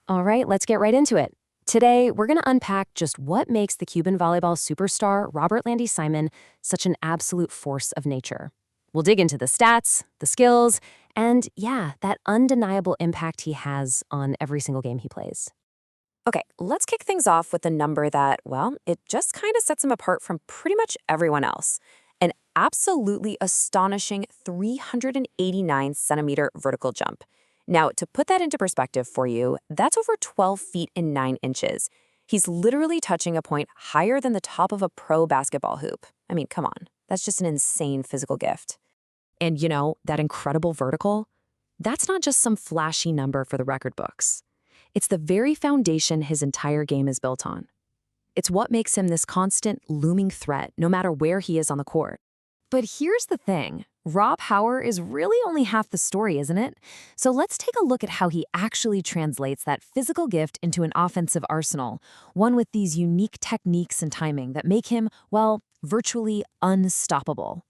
All right, let's get right into it. Today, we're going to unpack just what makes the Cuban volleyball superstar Robertlandy Simon such an absolute force of nature. We'll dig into the stats, the skills, and yeah, that undeniable impact he has on every single game he plays. Okay, let's kick things off with a number that, well, it just kind of sets him apart from pretty much everyone else. An absolutely astonishing 389-centimeter vertical jump. Now, to put that into perspective for you, that's over 12 feet and 9 inches. He's literally touching a point higher than the top of a pro basketball hoop. I mean, come on, that's just an insane physical gift. And that incredible vertical? That's not just some flashy number for the record books. It's the very foundation his entire game is built on. It's what makes him this constant, looming threat no matter where he is on the court. But here's the thing. Rob Hauer is really only half the story, isn't it? So let's take a look at how he actually translates that physical gift into an offensive arsenal, one with these unique techniques and timing that make him, well, virtually unstoppable.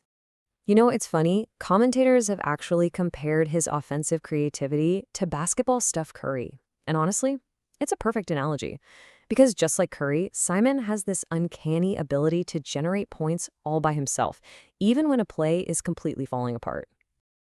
It's funny. Commentators have actually compared his offensive creativity to basketball Steph Curry. And honestly, it's a perfect analogy. Because just like Curry, Simon has this uncanny ability to generate points all by himself, even when a play is completely falling apart.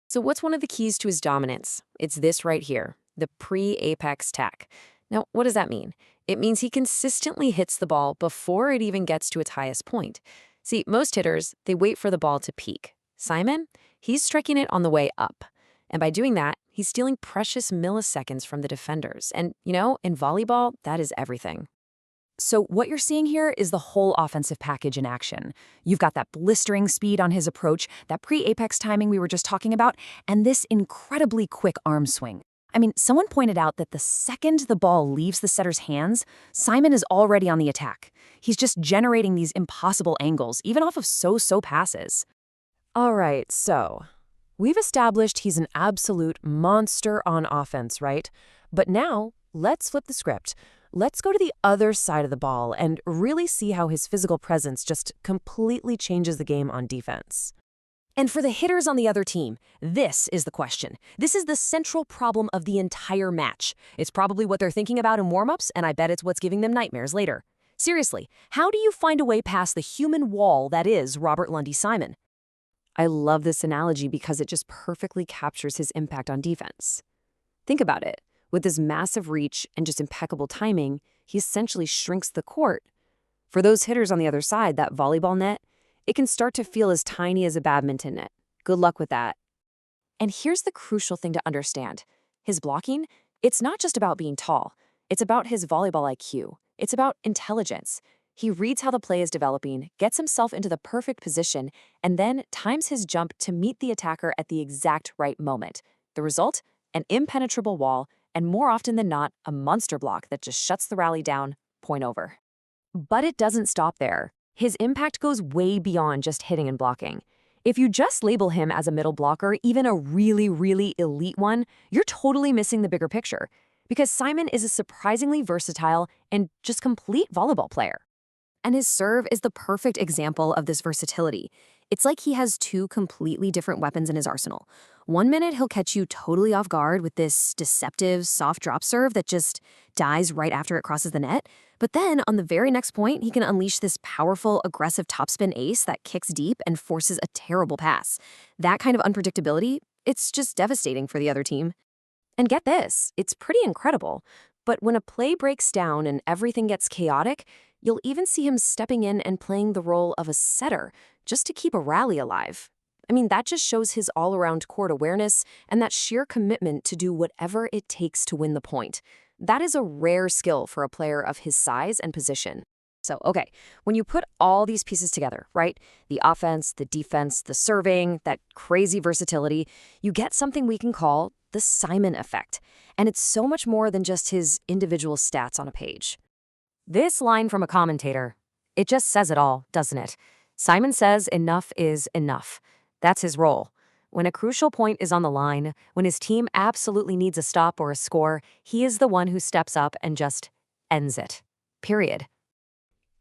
So what's one of the keys to his dominance? It's this right here, the pre-apex tack. Now, what does that mean? It means he consistently hits the ball before it even gets to its highest point. See, most hitters, they wait for the ball to peak. Simon, he's striking it on the way up. And by doing that, he's stealing precious milliseconds from the defenders. And, in volleyball, that is everything. So what you're seeing here is the whole offensive package in action. You've got that blistering speed on his approach, that pre-apex timing we were just talking about, and this incredibly quick arm swing. I mean, someone pointed out that the second the ball leaves the setter's hands, Simon is already on the attack. He's just generating these impossible angles, even off of so-so passes. All right, so we've established he's an absolute monster on offense, right? But now, let's flip the script. Let's go to the other side of the ball and really see how his physical presence just completely changes the game on defense. And for the hitters on the other team, this is the question. This is the central problem of the entire match. It's probably what they're thinking about in warm-ups, and I bet it's what's giving them nightmares later. Seriously, how do you find a way past the human wall that is Robertlandy Simon? I love this analogy because it just perfectly captures his impact on defense. Think about it. With his massive reach and just impeccable timing, he essentially shrinks the court. For those hitters on the other side, that volleyball net, it can start to feel as tiny as a badminton net. Good luck with that. And here's the crucial thing to understand. His blocking, it's not just about being tall. It's about his volleyball IQ. It's about intelligence. He reads how the play is developing, gets himself into the perfect position, and then times his jump to meet the attacker at the exact right moment. The result? An impenetrable wall, and more often than not, a monster block that just shuts the rally down, point over. But it doesn't stop there. His impact goes way beyond just hitting and blocking. If you just label him as a middle blocker, even a really, really elite one, you're totally missing the bigger picture. Because Simon is a surprisingly versatile and just complete volleyball player. And his serve is the perfect example of this versatility. It's like he has two completely different weapons in his arsenal. One minute, he'll catch you totally off guard with this deceptive, soft drop serve that just dies right after it crosses the net. But then, on the very next point, he can unleash this powerful, aggressive topspin ace that kicks deep and forces a terrible pass. That kind of unpredictability, it's just devastating for the other team. And get this, it's pretty incredible. But when a play breaks down and everything gets chaotic, you'll even see him stepping in and playing the role of a setter, just to keep a rally alive. I mean, that just shows his all-around court awareness and that sheer commitment to do whatever it takes to win the point. That is a rare skill for a player of his size and position. So, okay, when you put all these pieces together, right? The offense, the defense, the serving, that crazy versatility, you get something we can call the Simon effect. And it's so much more than just his individual stats on a page. This line from a commentator, it just says it all, doesn't it? Simon says enough is enough. That's his role. When a crucial point is on the line, when his team absolutely needs a stop or a score, he is the one who steps up and just ends it. Period.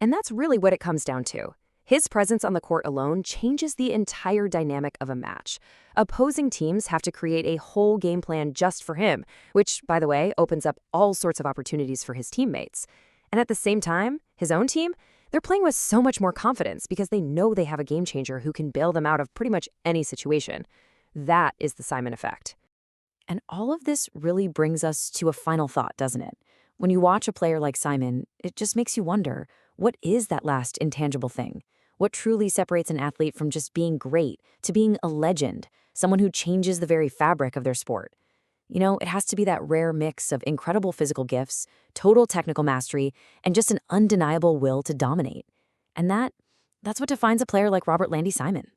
And that's really what it comes down to. His presence on the court alone changes the entire dynamic of a match. Opposing teams have to create a whole game plan just for him, which, by the way, opens up all sorts of opportunities for his teammates. And at the same time, his own team, they're playing with so much more confidence because they know they have a game changer who can bail them out of pretty much any situation. That is the Simon effect. And all of this really brings us to a final thought, doesn't it? When you watch a player like Simon, it just makes you wonder, what is that last intangible thing? What truly separates an athlete from just being great to being a legend, someone who changes the very fabric of their sport? You know, it has to be that rare mix of incredible physical gifts, total technical mastery, and just an undeniable will to dominate. And that's what defines a player like Robertlandy Simon.